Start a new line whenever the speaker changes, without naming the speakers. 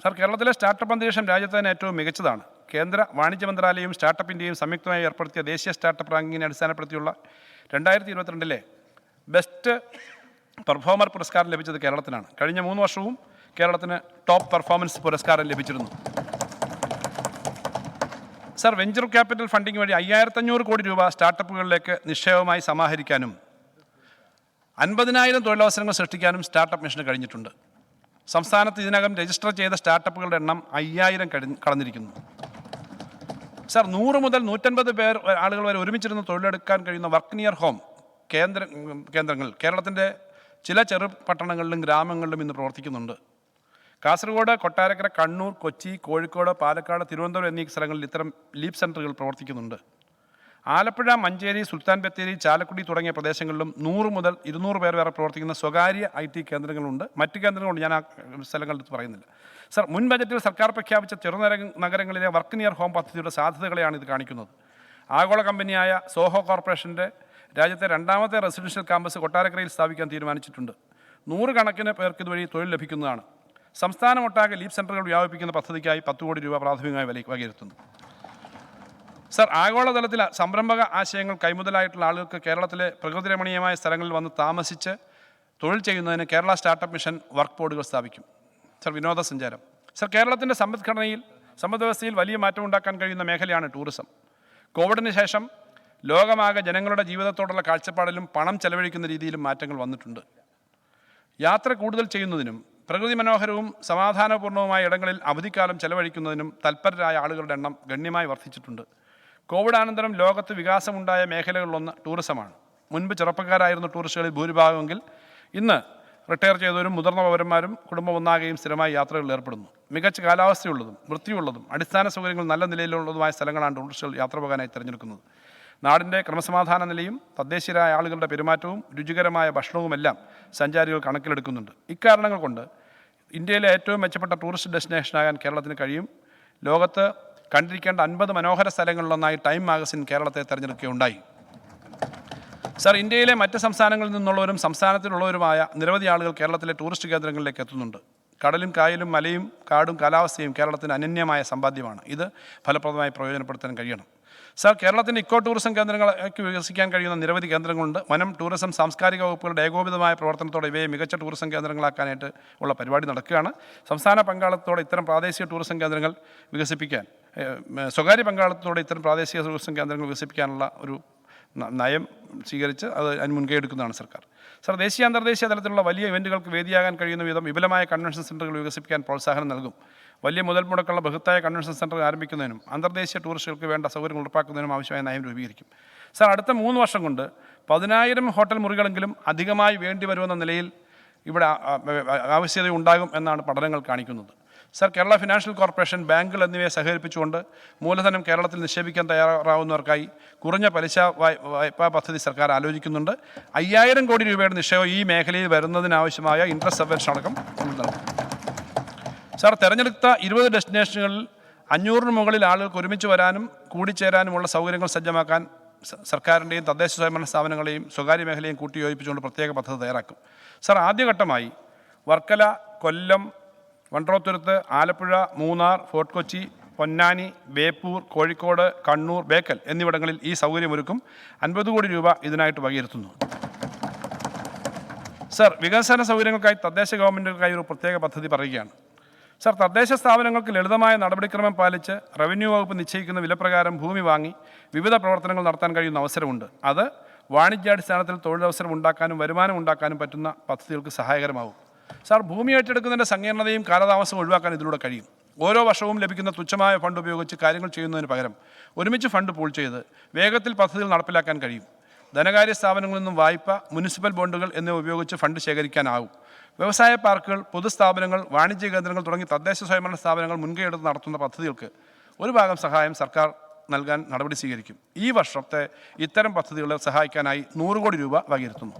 Sir, കേരളത്തിലെ startup അന്തരീക്ഷം രാജ്യത്ത് തന്നെ ഏറ്റവും മികച്ചതാണ്. കേന്ദ്ര വാണിജ്യ മന്ത്രാലയവും സ്റ്റാർട്ടപ്പ് ഇന്ത്യയും സംയുക്തമായി ഏർപ്പെടുത്തിയ ദേശീയ സ്റ്റാർട്ടപ്പ് റാങ്കിങ്ങിനെ അടിസ്ഥാനപ്പെടുത്തിയുള്ള 2022 ബെസ്റ്റ് പെർഫോമർ പുരസ്കാരം ലഭിച്ചത് കേരളത്തിനാണ്. കഴിഞ്ഞ 3 വർഷവും കേരളത്തിന് ടോപ്പ് പെർഫോമൻസ് പുരസ്കാരം ലഭിച്ചിരുന്നു. സാർ, വെഞ്ചർ ക്യാപിറ്റൽ ഫണ്ടിംഗ് വഴി 5500 കോടി രൂപ സ്റ്റാർട്ടപ്പുകളിലേക്ക് നിക്ഷേപമായി സമാഹരിക്കാനും 50,000 തൊഴിലവസരങ്ങൾ സൃഷ്ടിക്കാനും സ്റ്റാർട്ടപ്പ് മിഷന് കഴിഞ്ഞിട്ടുണ്ട്. സംസ്ഥാനത്ത് ഇതിനകം രജിസ്റ്റർ ചെയ്ത സ്റ്റാർട്ടപ്പുകളുടെ എണ്ണം 5000 കടന്നിരിക്കുന്നു. സാർ, 100 മുതൽ 150 ആളുകൾ വരെ ഒരുമിച്ചിരുന്ന് തൊഴിലെടുക്കാൻ കഴിയുന്ന വർക്ക് നിയർ ഹോം കേന്ദ്രങ്ങൾ കേരളത്തിൻ്റെ ചില ചെറു പട്ടണങ്ങളിലും ഗ്രാമങ്ങളിലും ഇന്ന് പ്രവർത്തിക്കുന്നുണ്ട്. കാസർഗോഡ്, കൊട്ടാരക്കര, കണ്ണൂർ, കൊച്ചി, കോഴിക്കോട്, പാലക്കാട്, തിരുവനന്തപുരം എന്നീ സ്ഥലങ്ങളിൽ ഇത്തരം ലീപ് സെൻ്ററുകൾ പ്രവർത്തിക്കുന്നുണ്ട്. ആലപ്പുഴ, മഞ്ചേരി, സുൽത്താൻ ബത്തേരി, ചാലക്കുടി തുടങ്ങിയ പ്രദേശങ്ങളിലും 100 മുതൽ 200 പേർ വരെ പ്രവർത്തിക്കുന്ന സ്വകാര്യ IT കേന്ദ്രങ്ങളുണ്ട്. മറ്റ് കേന്ദ്രങ്ങളുണ്ട്, ഞാൻ ആ സ്ഥലങ്ങളെടുത്ത് പറയുന്നില്ല. സർ, മുൻ ബജറ്റിൽ സർക്കാർ പ്രഖ്യാപിച്ച നഗരങ്ങളിലെ വർക്ക് നിയർ ഹോം പദ്ധതിയുടെ സാധ്യതകളെയാണ് ഇത് കാണിക്കുന്നത്. ആഗോള കമ്പനിയായ സോഹോ കോർപ്പറേഷൻ്റെ രാജ്യത്തെ 2ാമത്തെ റെസിഡൻഷ്യൽ ക്യാമ്പസ് കൊട്ടാരക്കരയിൽ സ്ഥാപിക്കാൻ തീരുമാനിച്ചിട്ടുണ്ട്. 100 കണക്കിന് പേർക്ക് ഇതുവഴി തൊഴിൽ ലഭിക്കുന്നതാണ്. സംസ്ഥാനമൊട്ടാകെ ലീപ് സെൻ്ററുകൾ വ്യാപിപ്പിക്കുന്ന പദ്ധതിക്കായി 10 കോടി രൂപ പ്രാഥമികമായി വകയിരുത്തുന്നു. സർ, ആഗോളതലത്തിൽ സംരംഭക ആശയങ്ങൾ കൈമുതലായിട്ടുള്ള ആളുകൾക്ക് കേരളത്തിലെ പ്രകൃതിരമണീയമായ സ്ഥലങ്ങളിൽ വന്ന് താമസിച്ച് തൊഴിൽ ചെയ്യുന്നതിന് കേരള സ്റ്റാർട്ടപ്പ് മിഷൻ വർക്ക് ബോർഡുകൾ സ്ഥാപിക്കും. സർ, വിനോദസഞ്ചാരം. സർ, കേരളത്തിൻ്റെ സമ്പദ്വ്യവസ്ഥയിൽ വലിയ മാറ്റം ഉണ്ടാക്കാൻ കഴിയുന്ന മേഖലയാണ് ടൂറിസം. കോവിഡിന് ശേഷം ലോകമാകെ ജനങ്ങളുടെ ജീവിതത്തോടുള്ള കാഴ്ചപ്പാടിലും പണം ചെലവഴിക്കുന്ന രീതിയിലും മാറ്റങ്ങൾ വന്നിട്ടുണ്ട്. യാത്ര കൂടുതൽ ചെയ്യുന്നതിനും പ്രകൃതി മനോഹരവും സമാധാനപൂർണവുമായ ഇടങ്ങളിൽ അവധിക്കാലം ചെലവഴിക്കുന്നതിനും തൽപരരായ ആളുകളുടെ എണ്ണം ഗണ്യമായി വർദ്ധിച്ചിട്ടുണ്ട്. കോവിഡാനന്തരം ലോകത്ത് വികാസമുണ്ടായ മേഖലകളിലൊന്ന് ടൂറിസമാണ്. മുൻപ് ചെറുപ്പക്കാരായിരുന്ന ടൂറിസ്റ്റുകളിൽ ഭൂരിഭാഗമെങ്കിൽ ഇന്ന് റിട്ടയർ ചെയ്തവരും മുതിർന്ന പൗരന്മാരും കുടുംബം ഒന്നാകെയും സ്ഥിരമായി യാത്രകളിൽ ഏർപ്പെടുന്നു. മികച്ച കാലാവസ്ഥയുള്ളതും വൃത്തിയുള്ളതും അടിസ്ഥാന സൗകര്യങ്ങൾ നല്ല നിലയിലുള്ളതുമായ സ്ഥലങ്ങളാണ് ടൂറിസ്റ്റുകൾ യാത്ര പോകാനായി തിരഞ്ഞെടുക്കുന്നത്. നാടിൻ്റെ ക്രമസമാധാന നിലയും തദ്ദേശീയരായ ആളുകളുടെ പെരുമാറ്റവും രുചികരമായ ഭക്ഷണവുമെല്ലാം സഞ്ചാരികൾ കണക്കിലെടുക്കുന്നുണ്ട്. ഇക്കാരണങ്ങൾ കൊണ്ട് ഇന്ത്യയിലെ ഏറ്റവും മെച്ചപ്പെട്ട ടൂറിസ്റ്റ് ഡെസ്റ്റിനേഷനാകാൻ കേരളത്തിന് കഴിയും. ലോകത്ത് കണ്ടിരിക്കേണ്ട 50 മനോഹര സ്ഥലങ്ങളിലൊന്നായി ടൈം മാഗസിൻ കേരളത്തെ തിരഞ്ഞെടുക്കുകയുണ്ടായി. സർ, ഇന്ത്യയിലെ മറ്റ് സംസ്ഥാനങ്ങളിൽ നിന്നുള്ളവരും സംസ്ഥാനത്തിലുള്ളവരുമായ നിരവധി ആളുകൾ കേരളത്തിലെ ടൂറിസ്റ്റ് കേന്ദ്രങ്ങളിലേക്ക് എത്തുന്നുണ്ട്. കടലും കായലും മലയും കാടും കാലാവസ്ഥയും കേരളത്തിന് അനന്യമായ സമ്പാദ്യമാണ്. ഇത് ഫലപ്രദമായി പ്രയോജനപ്പെടുത്താൻ കഴിയണം. സർ, കേരളത്തിൻ്റെ ഇക്കോ ടൂറിസം കേന്ദ്രങ്ങൾക്ക് വികസിക്കാൻ കഴിയുന്ന നിരവധി കേന്ദ്രങ്ങളുണ്ട്. വനം, ടൂറിസം, സാംസ്കാരിക വകുപ്പുകളുടെ ഏകോപിതമായ പ്രവർത്തനത്തോടെ ഇവയെ മികച്ച ടൂറിസം കേന്ദ്രങ്ങളാക്കാനായിട്ട് ഉള്ള പരിപാടി നടക്കുകയാണ്. സംസ്ഥാന പങ്കാളിത്തത്തോടെ ഇത്തരം പ്രാദേശിക ടൂറിസം കേന്ദ്രങ്ങൾ വികസിപ്പിക്കാൻ സ്വകാര്യ പങ്കാളിത്തത്തോടെ ഇത്തരം പ്രാദേശിക ടൂറിസം കേന്ദ്രങ്ങൾ വികസിപ്പിക്കാനുള്ള ഒരു നയം സ്വീകരിച്ച് അതിന് മുൻകൈ എടുക്കുന്നതാണ് സർക്കാർ. സർ, ദേശീയ അന്തർദേശീയ തലത്തിലുള്ള വലിയ ഇവൻറ്റുകൾക്ക് വേദിയാകാൻ കഴിയുന്ന വിധം വിപുലമായ കൺവെൻഷൻ സെൻ്ററുകൾ വികസിപ്പിക്കാൻ പ്രോത്സാഹനം നൽകും. വലിയ മുതൽ മുടക്കുള്ള ബൃഹത്തായ കൺവെൻഷൻ സെൻ്റർ ആരംഭിക്കുന്നതിനും അന്തർദേശീയ ടൂറിസ്റ്റുകൾക്ക് വേണ്ട സൗകര്യങ്ങൾ ഉറപ്പാക്കുന്നതിനും ആവശ്യമായ നയം രൂപീകരിക്കും. സർ, അടുത്ത 3 വർഷം കൊണ്ട് 10,000 ഹോട്ടൽ മുറികളെങ്കിലും അധികമായി വേണ്ടി വരുമെന്ന നിലയിൽ ഇവിടെ ആവശ്യത ഉണ്ടാകും എന്നാണ് പഠനങ്ങൾ കാണിക്കുന്നത്. സർ, കേരള ഫിനാൻഷ്യൽ കോർപ്പറേഷൻ, ബാങ്കുകൾ എന്നിവയെ സഹകരിപ്പിച്ചുകൊണ്ട് മൂലധനം കേരളത്തിൽ നിക്ഷേപിക്കാൻ തയ്യാറാവുന്നവർക്കായി കുറഞ്ഞ പലിശ വായ്പാ പദ്ധതി സർക്കാർ ആലോചിക്കുന്നുണ്ട്. 5000 കോടി രൂപയുടെ നിക്ഷേപം ഈ മേഖലയിൽ വരുന്നതിനാവശ്യമായ ഇൻട്രസ്റ്റ് സബ്വെൻഷൻ അടക്കം നൽകും. സാർ, തിരഞ്ഞെടുത്ത 20 ഡെസ്റ്റിനേഷനുകളിൽ 500-ന് മുകളിൽ ആളുകൾക്ക് ഒരുമിച്ച് വരാനും കൂടിച്ചേരാനുമുള്ള സൗകര്യങ്ങൾ സജ്ജമാക്കാൻ സർക്കാരിൻ്റെയും തദ്ദേശ സ്വയംഭരണ സ്ഥാപനങ്ങളെയും സ്വകാര്യ മേഖലയും കൂട്ടിയോജിപ്പിച്ചുകൊണ്ട് പ്രത്യേക പദ്ധതി തയ്യാറാക്കും. സാർ, ആദ്യഘട്ടമായി വർക്കല, കൊല്ലം, വൺട്രോത്തുരുത്ത്, ആലപ്പുഴ, മൂന്നാർ, ഫോർട്ട് കൊച്ചി, പൊന്നാനി, ബേപ്പൂർ, കോഴിക്കോട്, കണ്ണൂർ, ബേക്കൽ എന്നിവിടങ്ങളിൽ ഈ സൗകര്യമൊരുക്കും. 50 കോടി രൂപ ഇതിനായിട്ട് വകയിരുത്തുന്നു. സർ, വികസന സൗകര്യങ്ങൾക്കായി തദ്ദേശ ഗവൺമെൻറ്റുകൾക്കായി ഒരു പ്രത്യേക പദ്ധതി പറയുകയാണ്. സർ, തദ്ദേശ സ്ഥാപനങ്ങൾക്ക് ലളിതമായ നടപടിക്രമം പാലിച്ച് റവന്യൂ വകുപ്പ് നിശ്ചയിക്കുന്ന വിലപ്രകാരം ഭൂമി വാങ്ങി വിവിധ പ്രവർത്തനങ്ങൾ നടത്താൻ കഴിയുന്ന അവസരമുണ്ട്. അത് വാണിജ്യാടിസ്ഥാനത്തിൽ തൊഴിലവസരം ഉണ്ടാക്കാനും വരുമാനം ഉണ്ടാക്കാനും പറ്റുന്ന പദ്ധതികൾക്ക് സഹായകരമാകും. സാർ, ഭൂമി ഏറ്റെടുക്കുന്നതിൻ്റെ സങ്കീർണതയും കാലതാമസവും ഒഴിവാക്കാൻ ഇതിലൂടെ കഴിയും. ഓരോ വർഷവും ലഭിക്കുന്ന തുച്ഛമായ ഫണ്ട് ഉപയോഗിച്ച് കാര്യങ്ങൾ ചെയ്യുന്നതിന് പകരം ഒരുമിച്ച് ഫണ്ട് പൂൾ ചെയ്ത് വേഗത്തിൽ പദ്ധതികൾ നടപ്പിലാക്കാൻ കഴിയും. ധനകാര്യ സ്ഥാപനങ്ങളിൽ നിന്നും വായ്പ, മുനിസിപ്പൽ ബോണ്ടുകൾ എന്നിവ ഉപയോഗിച്ച് ഫണ്ട് ശേഖരിക്കാനാവും. വ്യവസായ പാർക്കുകൾ, പൊതുസ്ഥാപനങ്ങൾ, വാണിജ്യ കേന്ദ്രങ്ങൾ തുടങ്ങി തദ്ദേശ സ്വയംഭരണ സ്ഥാപനങ്ങൾ മുൻകൈയെടുത്ത് നടത്തുന്ന പദ്ധതികൾക്ക് ഒരു ഭാഗം സഹായം സർക്കാർ നൽകാൻ നടപടി സ്വീകരിക്കും. ഈ വർഷത്തെ ഇത്തരം പദ്ധതികളെ സഹായിക്കാനായി 100 കോടി രൂപ വകയിരുത്തുന്നു.